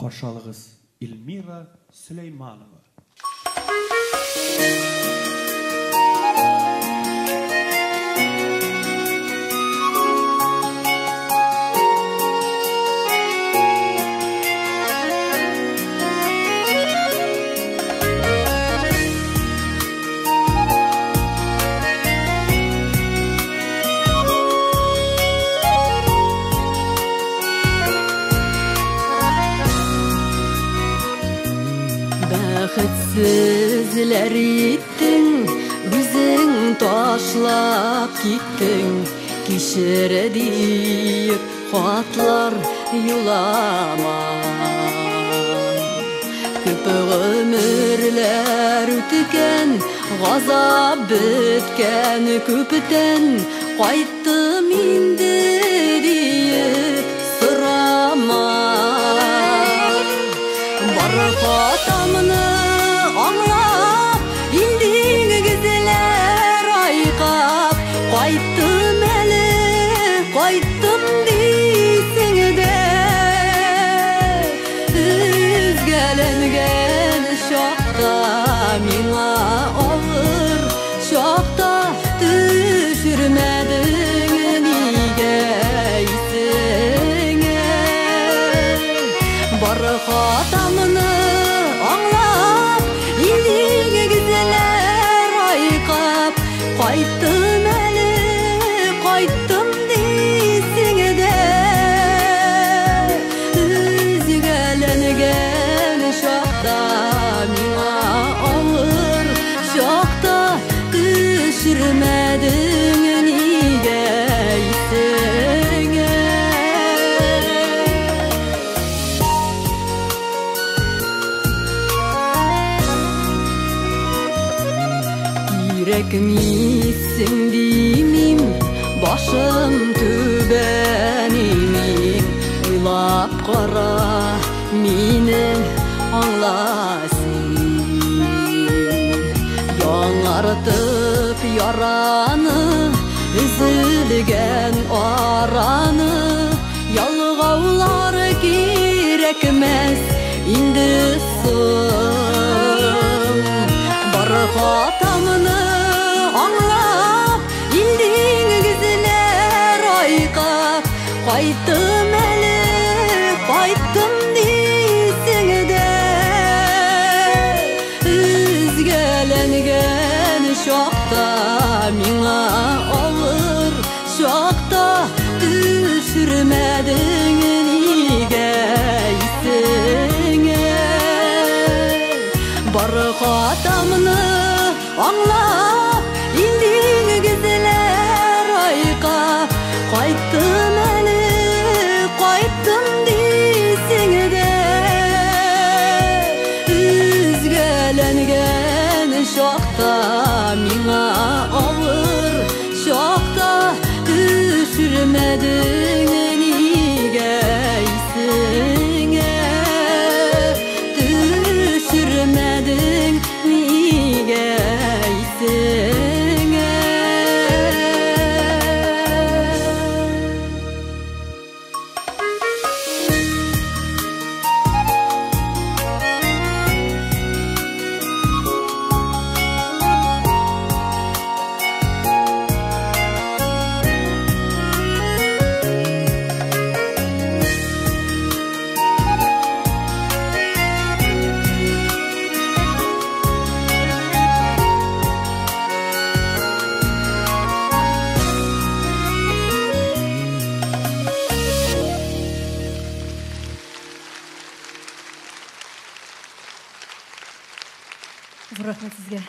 Qarşalığız Elmira Süleymanova. Bәхетсізләр иттің, өзің ташлап киттің, кешір дейіп хатлар юламан. Көп ғүмірләр үткен, ғазап біткән көптен, қайттым инде дейіп сұраман. Бар хатамны аңлап, илдиң гізләр айқап, қайттым әлі, қайттым дейсің дә. Үзгәленген шақта миңа ауыр, шақта түшірмәдің неге исеңе. Бар хатамны аңлап, илдиң гізләр айқап, қайттым әлі, қайттым дейсің дә. Үзгәленген шақта миңа ауыр, шақта түшірмәдің неге исеңе. Yürekmisin deyimim, başım tübenim. Uylap qara, meni anlasın. Яңартып яраны, үзілген араны, ялғаулар керекмәс инде соң. Бар хатамны аңлап, илдиң гізләр айқап, қайттым әлі, қайттым дейсің дә. Үзгәленген шақта миңа ауыр, шақта түшірмәдің неге исеңе. Бар хатамны аңлап, илдиң гізләр айқап, қайттым әлі, қайттым дейсің дә. Үзгәленген шақта миңа ауыр, шақта түшірмәдің неге исеңе. Түшірмәдің неге исеңе. Рахмет сезге.